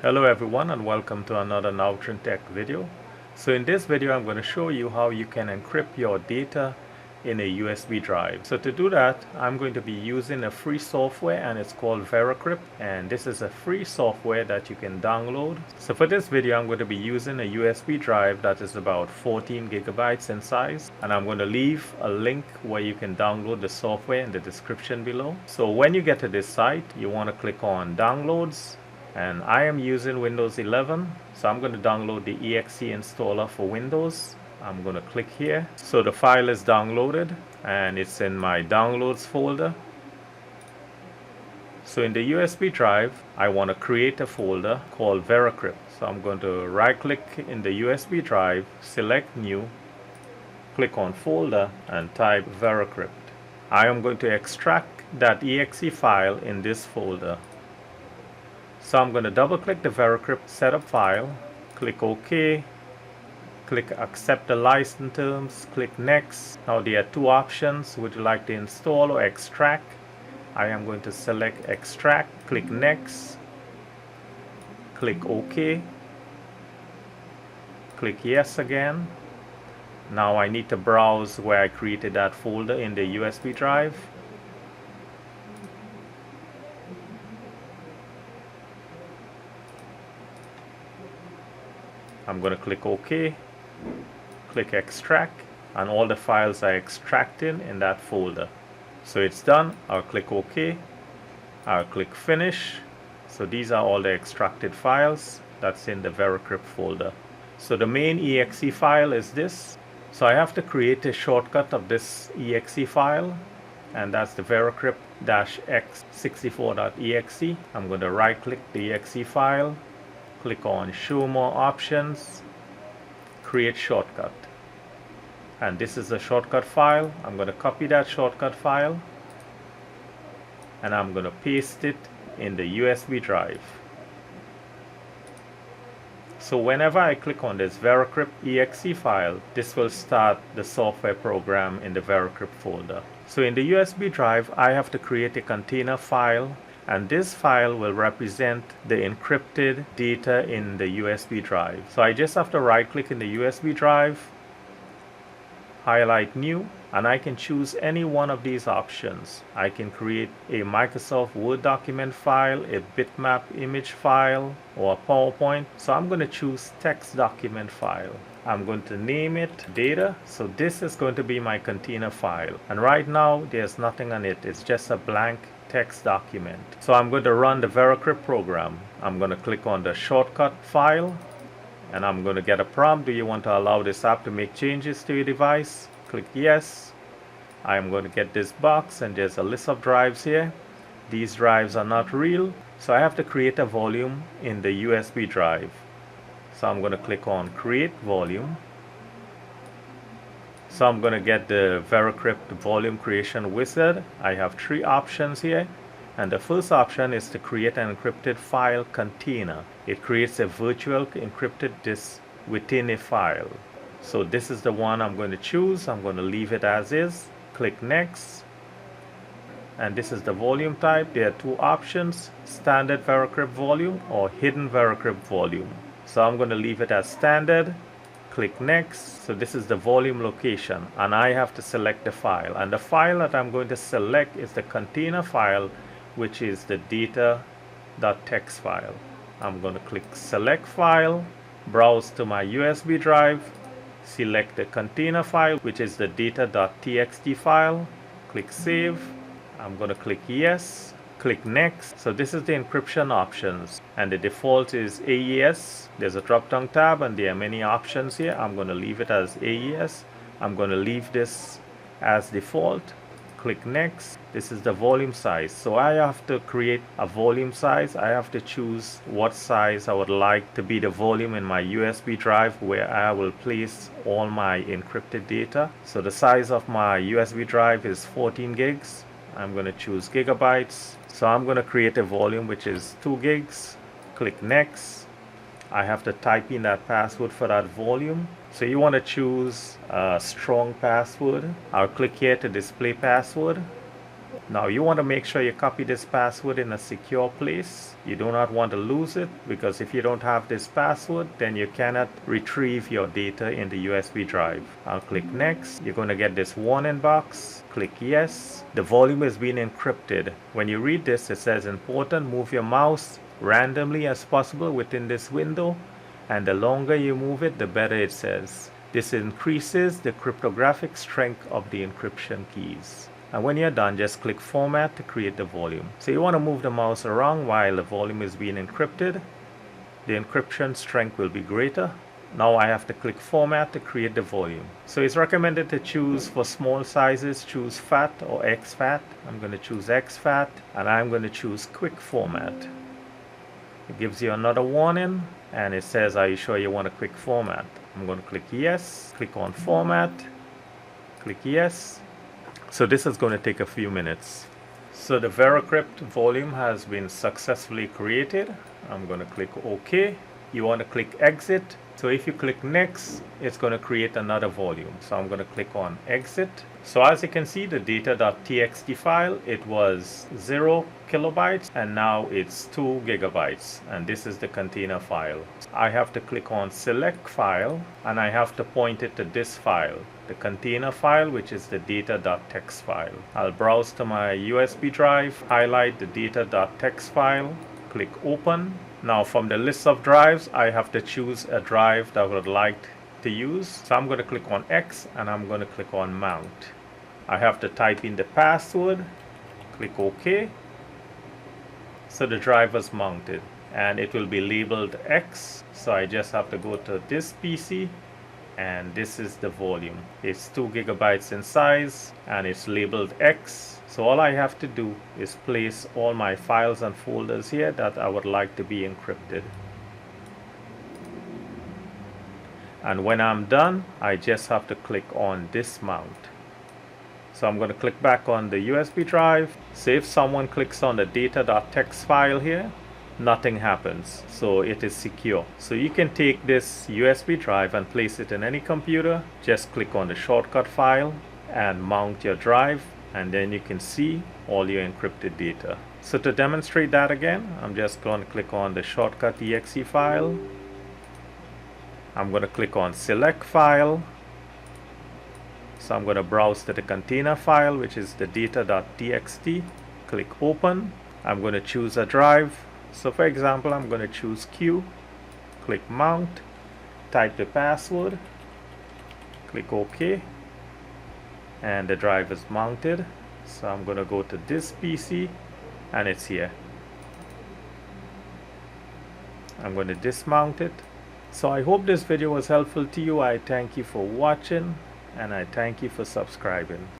Hello everyone and welcome to another Nowtron Tech video. So in this video I'm going to show you how you can encrypt your data in a USB drive. So to do that I'm going to be using a free software and it's called VeraCrypt, and this is a free software that you can download. So for this video I'm going to be using a USB drive that is about 14 gigabytes in size, and I'm going to leave a link where you can download the software in the description below. So when you get to this site you want to click on downloads, and I am using Windows 11, so I'm going to download the exe installer for Windows. I'm going to click here. So the file is downloaded and it's in my downloads folder. So in the USB drive I want to create a folder called VeraCrypt. So I'm going to right click in the USB drive, select new, click on folder and type VeraCrypt. I am going to extract that exe file in this folder. So I'm going to double click the VeraCrypt setup file, click OK, click accept the license terms, click next. Now there are two options, would you like to install or extract? I am going to select extract, click next, click OK, click yes again. Now I need to browse where I created that folder in the USB drive. I'm going to click OK, click extract, and all the files are extracted in that folder. So it's done. I'll click OK, I'll click finish. So these are all the extracted files that's in the VeraCrypt folder. So the main exe file is this. So I have to create a shortcut of this exe file, and that's the VeraCrypt-x64.exe. I'm going to right click the exe file, click on show more options, create shortcut, and this is the shortcut file. I'm going to copy that shortcut file and I'm going to paste it in the USB drive. So whenever I click on this VeraCrypt exe file, this will start the software program in the VeraCrypt folder. So in the USB drive I have to create a container file, and this file will represent the encrypted data in the USB drive. So I just have to right click in the USB drive, highlight new, and I can choose any one of these options. I can create a Microsoft Word document file, a bitmap image file, or a PowerPoint. So I'm going to choose text document file. I'm going to name it data. So this is going to be my container file, and right now there's nothing on it. It's just a blank text document. So I'm going to run the VeraCrypt program. I'm going to click on the shortcut file and I'm going to get a prompt. Do you want to allow this app to make changes to your device? Click yes. I'm going to get this box and there's a list of drives here. These drives are not real, so I have to create a volume in the USB drive. So I'm going to click on create volume. So I'm going to get the VeraCrypt volume creation wizard. I have three options here, and the first option is to create an encrypted file container. It creates a virtual encrypted disk within a file. So this is the one I'm going to choose. I'm going to leave it as is. Click next, and this is the volume type. There are two options: standard VeraCrypt volume or hidden VeraCrypt volume. So I'm going to leave it as standard. Click next. So this is the volume location, and I have to select the file, and the file that I'm going to select is the container file, which is the data.txt file. I'm going to click select file, browse to my USB drive, select the container file, which is the data.txt file, click save. I'm going to click yes, click next. So this is the encryption options, and the default is AES. There's a drop down tab and there are many options here. I'm going to leave it as AES. I'm going to leave this as default. Click next. This is the volume size. So I have to create a volume size. I have to choose what size I would like to be the volume in my USB drive where I will place all my encrypted data. So the size of my USB drive is 14 gigs. I'm going to choose gigabytes. So I'm going to create a volume which is 2 gigs. Click next. I have to type in that password for that volume. So you want to choose a strong password. I'll click here to display password. Now you want to make sure you copy this password in a secure place. You do not want to lose it, because if you don't have this password, then you cannot retrieve your data in the USB drive. I'll click next. You're going to get this warning box. Click yes. The volume is being encrypted. When you read this, it says important, move your mouse randomly as possible within this window, and the longer you move it, the better it says. This increases the cryptographic strength of the encryption keys. And when you're done, just click format to create the volume. So you want to move the mouse around while the volume is being encrypted. The encryption strength will be greater. Now I have to click format to create the volume. So it's recommended to choose, for small sizes, choose FAT or exFAT. I'm going to choose exFAT, and I'm going to choose quick format. It gives you another warning, and it says, are you sure you want a quick format? I'm going to click yes, click on format, click yes. So this is going to take a few minutes. So the VeraCrypt volume has been successfully created. I'm going to click OK. You want to click exit. So if you click next, it's going to create another volume. So I'm going to click on exit. So as you can see, the data.txt file, it was 0 kilobytes and now it's 2 gigabytes. And this is the container file. I have to click on select file, and I have to point it to this file, the container file, which is the data.txt file. I'll browse to my USB drive, highlight the data.txt file, click open. Now from the list of drives, I have to choose a drive that I would like to use. So I'm going to click on X, and I'm going to click on mount. I have to type in the password, click OK. So the drive is mounted, and it will be labeled X. So I just have to go to this PC, and this is the volume. It's 2 gigabytes in size, and it's labeled X. So all I have to do is place all my files and folders here that I would like to be encrypted. And when I'm done, I just have to click on dismount. So I'm going to click back on the USB drive. So if someone clicks on the data.txt file here, nothing happens. So it is secure. So you can take this USB drive and place it in any computer. Just click on the shortcut file and mount your drive, and then you can see all your encrypted data. So to demonstrate that again, I'm just going to click on the shortcut exe file. I'm going to click on select file. So I'm going to browse to the container file, which is the data.txt. Click open. I'm going to choose a drive. So for example, I'm going to choose Q. Click mount. Type the password. Click OK. And the drive is mounted. So I'm going to go to this PC, and it's here. I'm going to dismount it. So I hope this video was helpful to you. I thank you for watching, and I thank you for subscribing.